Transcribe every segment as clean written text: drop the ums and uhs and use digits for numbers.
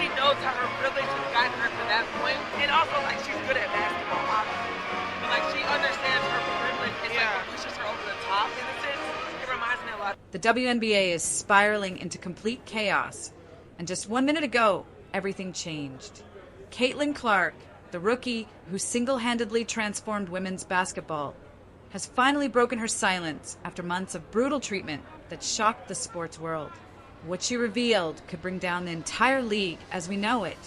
she knows how her privilege has gotten her to that point, and also like she's good at basketball, obviously. But like she understands her privilege and like what pushes her over the top in a sense. It reminds me a lot. The WNBA is spiraling into complete chaos, and just 1 minute ago, everything changed. Caitlyn Clark, the rookie who single-handedly transformed women's basketball, has finally broken her silence after months of brutal treatment that shocked the sports world. What she revealed could bring down the entire league as we know it.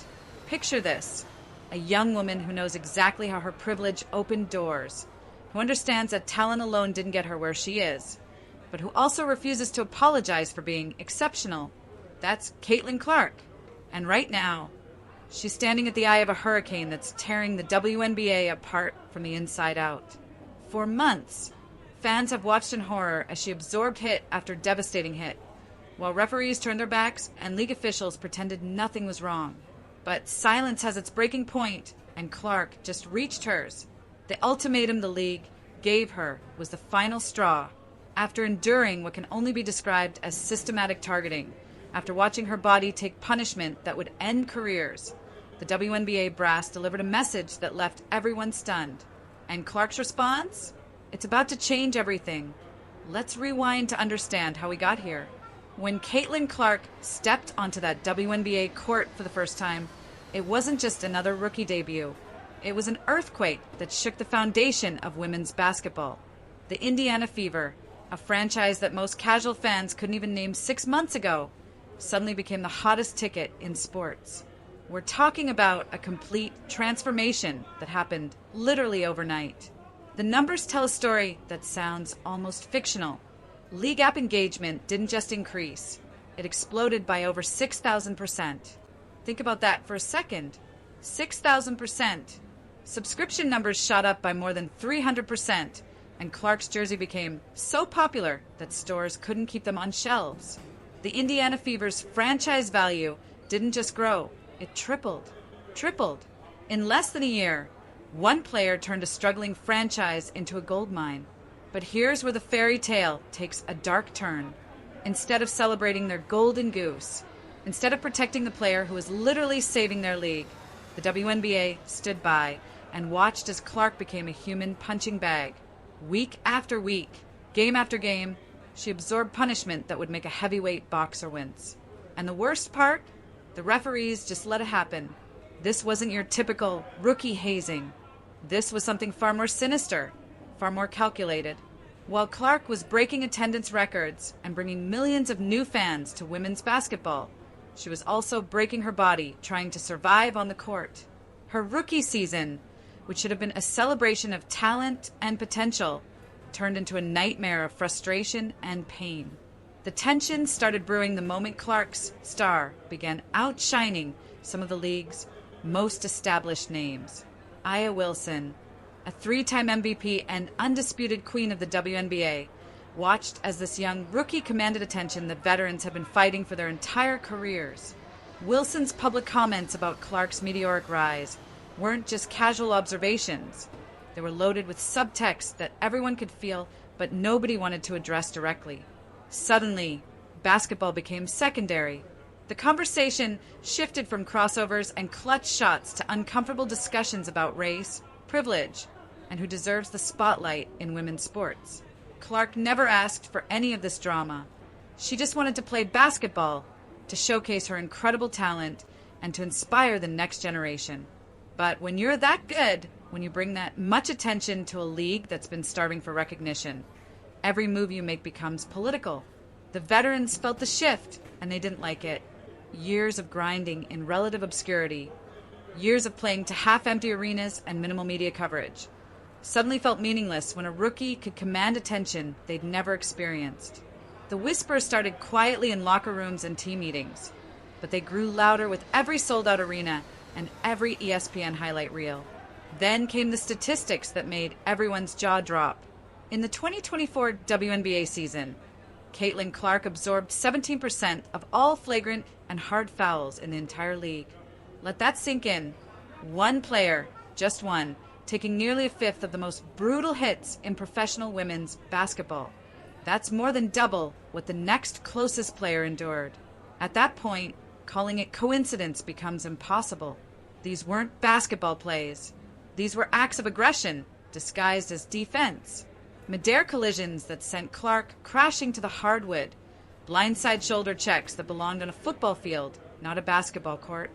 Picture this: a young woman who knows exactly how her privilege opened doors, who understands that talent alone didn't get her where she is, but who also refuses to apologize for being exceptional. That's Caitlyn Clark. And right now, she's standing at the eye of a hurricane that's tearing the WNBA apart from the inside out. For months, fans have watched in horror as she absorbed hit after devastating hit, while referees turned their backs and league officials pretended nothing was wrong. But silence has its breaking point, and Clark just reached hers. The ultimatum the league gave her was the final straw. After enduring what can only be described as systematic targeting, after watching her body take punishment that would end careers, the WNBA brass delivered a message that left everyone stunned. And Clark's response? It's about to change everything. Let's rewind to understand how we got here. When Caitlyn Clark stepped onto that WNBA court for the first time, it wasn't just another rookie debut. It was an earthquake that shook the foundation of women's basketball. The Indiana Fever, a franchise that most casual fans couldn't even name 6 months ago, suddenly became the hottest ticket in sports. We're talking about a complete transformation that happened literally overnight. The numbers tell a story that sounds almost fictional. League app engagement didn't just increase, it exploded by over 6,000%. Think about that for a second. 6,000%. Subscription numbers shot up by more than 300%, and Clark's jersey became so popular that stores couldn't keep them on shelves. The Indiana Fever's franchise value didn't just grow, it tripled. Tripled. In less than a year, one player turned a struggling franchise into a goldmine. But here's where the fairy tale takes a dark turn. Instead of celebrating their golden goose, instead of protecting the player who was literally saving their league, the WNBA stood by and watched as Clark became a human punching bag. Week after week, game after game, she absorbed punishment that would make a heavyweight boxer wince. And the worst part? The referees just let it happen. This wasn't your typical rookie hazing. This was something far more sinister, far more calculated. While Clark was breaking attendance records and bringing millions of new fans to women's basketball, she was also breaking her body trying to survive on the court. Her rookie season, which should have been a celebration of talent and potential, turned into a nightmare of frustration and pain. The tension started brewing the moment Clark's star began outshining some of the league's most established names. Aya Wilson, a 3-time MVP and undisputed queen of the WNBA, watched as this young rookie commanded attention that veterans have been fighting for their entire careers. Wilson's public comments about Clark's meteoric rise weren't just casual observations. They were loaded with subtext that everyone could feel, but nobody wanted to address directly. Suddenly, basketball became secondary. The conversation shifted from crossovers and clutch shots to uncomfortable discussions about race, privilege, and who deserves the spotlight in women's sports. Clark never asked for any of this drama. She just wanted to play basketball, to showcase her incredible talent, and to inspire the next generation. But when you're that good, when you bring that much attention to a league that's been starving for recognition, every move you make becomes political. The veterans felt the shift, and they didn't like it. Years of grinding in relative obscurity, years of playing to half-empty arenas and minimal media coverage, suddenly felt meaningless when a rookie could command attention they'd never experienced. The whispers started quietly in locker rooms and team meetings, but they grew louder with every sold-out arena and every ESPN highlight reel. Then came the statistics that made everyone's jaw drop. In the 2024 WNBA season, Caitlyn Clark absorbed 17% of all flagrant and hard fouls in the entire league. Let that sink in. One player, just one, taking nearly a fifth of the most brutal hits in professional women's basketball. That's more than double what the next closest player endured. At that point, Calling it coincidence becomes impossible. These weren't basketball plays. These were acts of aggression disguised as defense. Midair collisions that sent Clark crashing to the hardwood. Blindside shoulder checks that belonged on a football field, not a basketball court.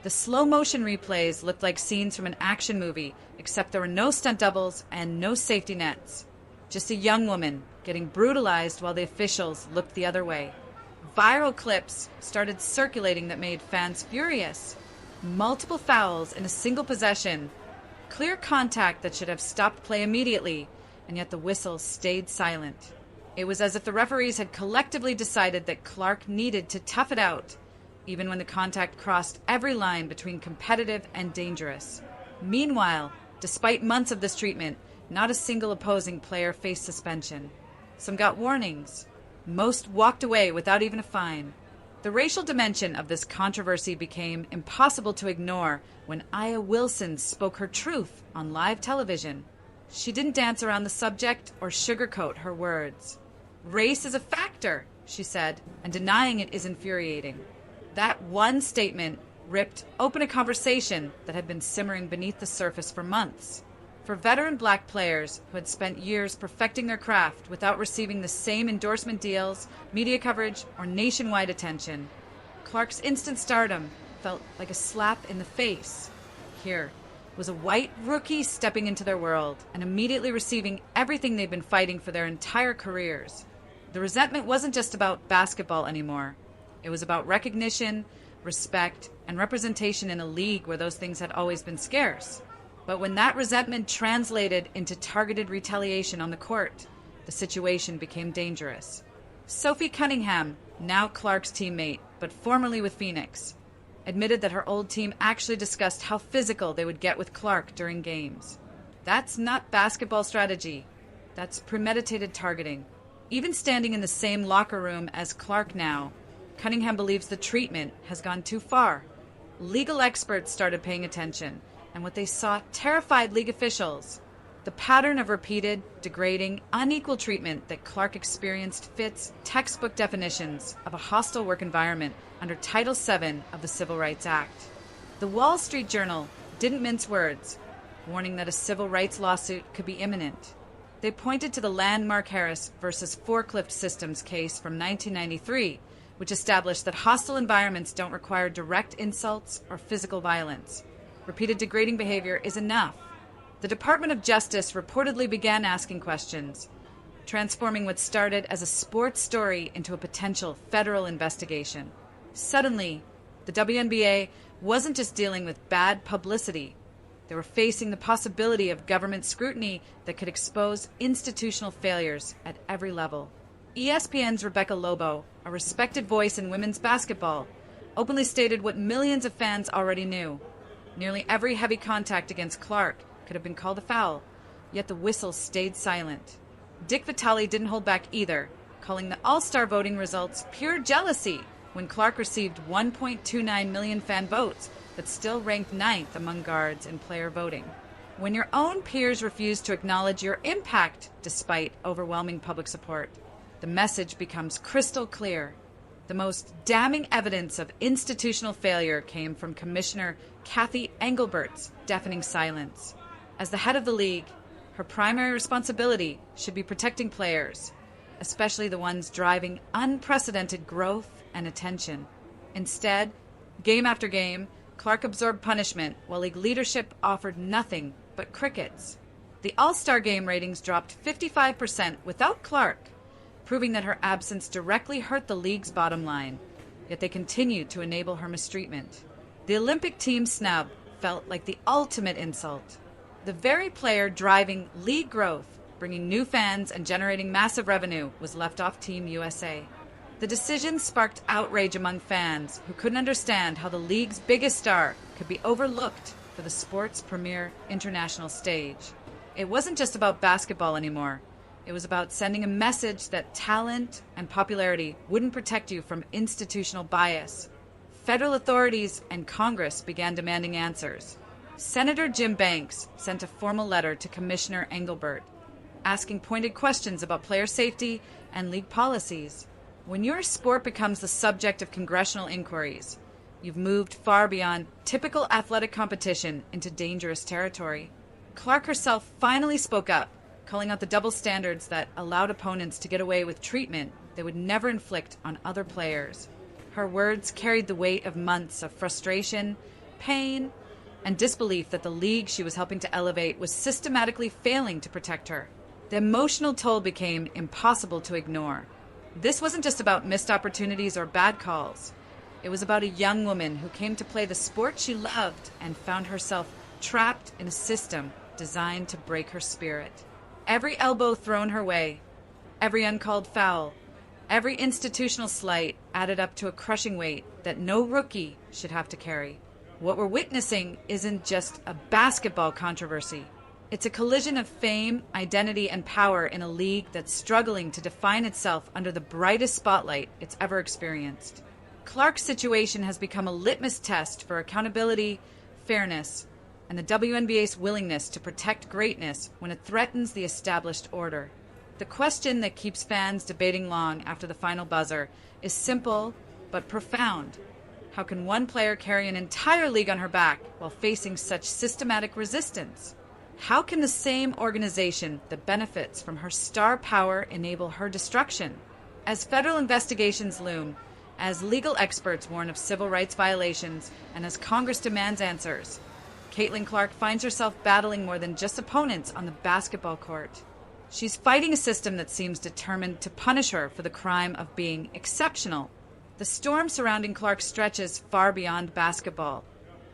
The slow-motion replays looked like scenes from an action movie, except there were no stunt doubles and no safety nets. Just a young woman getting brutalized while the officials looked the other way. Viral clips started circulating that made fans furious. Multiple fouls in a single possession. Clear contact that should have stopped play immediately, and yet the whistle stayed silent. It was as if the referees had collectively decided that Clark needed to tough it out, even when the contact crossed every line between competitive and dangerous. Meanwhile, despite months of this treatment, not a single opposing player faced suspension. Some got warnings. Most walked away without even a fine. The racial dimension of this controversy became impossible to ignore when Aya Wilson spoke her truth on live television. She didn't dance around the subject or sugarcoat her words. Race is a factor, she said, and denying it is infuriating. That one statement ripped open a conversation that had been simmering beneath the surface for months. For veteran black players who had spent years perfecting their craft without receiving the same endorsement deals, media coverage, or nationwide attention, Clark's instant stardom felt like a slap in the face. Here was a white rookie stepping into their world and immediately receiving everything they'd been fighting for their entire careers. The resentment wasn't just about basketball anymore. It was about recognition, respect, and representation in a league where those things had always been scarce. But when that resentment translated into targeted retaliation on the court, the situation became dangerous. Sophie Cunningham, now Clark's teammate, but formerly with Phoenix, admitted that her old team actually discussed how physical they would get with Clark during games. That's not basketball strategy. That's premeditated targeting. Even standing in the same locker room as Clark now, Cunningham believes the treatment has gone too far. Legal experts started paying attention, and what they saw terrified league officials. The pattern of repeated, degrading, unequal treatment that Clark experienced fits textbook definitions of a hostile work environment under Title VII of the Civil Rights Act. The Wall Street Journal didn't mince words, warning that a civil rights lawsuit could be imminent. They pointed to the Landmark Harris versus Forklift Systems case from 1993, which established that hostile environments don't require direct insults or physical violence. Repeated degrading behavior is enough. The Department of Justice reportedly began asking questions, transforming what started as a sports story into a potential federal investigation. Suddenly, the WNBA wasn't just dealing with bad publicity. They were facing the possibility of government scrutiny that could expose institutional failures at every level. ESPN's Rebecca Lobo, a respected voice in women's basketball, openly stated what millions of fans already knew. Nearly every heavy contact against Clark could have been called a foul, yet the whistle stayed silent. Dick Vitale didn't hold back either, calling the All-Star voting results pure jealousy when Clark received 1.29 million fan votes, but still ranked 9th among guards in player voting. When your own peers refuse to acknowledge your impact despite overwhelming public support, the message becomes crystal clear. The most damning evidence of institutional failure came from Commissioner Kathy Engelbert's deafening silence. As the head of the league, her primary responsibility should be protecting players, especially the ones driving unprecedented growth and attention. Instead, game after game, Clark absorbed punishment while league leadership offered nothing but crickets. The All-Star game ratings dropped 55% without Clark, proving that her absence directly hurt the league's bottom line, yet they continued to enable her mistreatment. The Olympic team snub felt like the ultimate insult. The very player driving league growth, bringing new fans and generating massive revenue, was left off Team USA. The decision sparked outrage among fans who couldn't understand how the league's biggest star could be overlooked for the sport's premier international stage. It wasn't just about basketball anymore. It was about sending a message that talent and popularity wouldn't protect you from institutional bias. Federal authorities and Congress began demanding answers. Senator Jim Banks sent a formal letter to Commissioner Engelbert, asking pointed questions about player safety and league policies. When your sport becomes the subject of congressional inquiries, You've moved far beyond typical athletic competition into dangerous territory. Clark herself finally spoke up, calling out the double standards that allowed opponents to get away with treatment they would never inflict on other players. Her words carried the weight of months of frustration, pain, and disbelief that the league she was helping to elevate was systematically failing to protect her. The emotional toll became impossible to ignore. This wasn't just about missed opportunities or bad calls. It was about a young woman who came to play the sport she loved and found herself trapped in a system designed to break her spirit. Every elbow thrown her way, every uncalled foul, every institutional slight added up to a crushing weight that no rookie should have to carry. What we're witnessing isn't just a basketball controversy. It's a collision of fame, identity, and power in a league that's struggling to define itself under the brightest spotlight it's ever experienced. Clark's situation has become a litmus test for accountability, fairness, and the WNBA's willingness to protect greatness when it threatens the established order. The question that keeps fans debating long after the final buzzer is simple but profound. How can one player carry an entire league on her back while facing such systematic resistance? How can the same organization that benefits from her star power enable her destruction? As federal investigations loom, as legal experts warn of civil rights violations, and as Congress demands answers, Caitlyn Clark finds herself battling more than just opponents on the basketball court. She's fighting a system that seems determined to punish her for the crime of being exceptional. The storm surrounding Clark stretches far beyond basketball,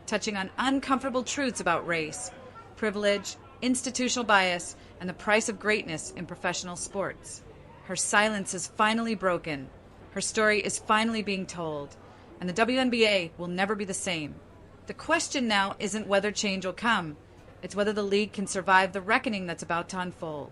touching on uncomfortable truths about race, privilege, institutional bias, and the price of greatness in professional sports. Her silence is finally broken. Her story is finally being told, and the WNBA will never be the same. The question now isn't whether change will come. It's whether the league can survive the reckoning that's about to unfold.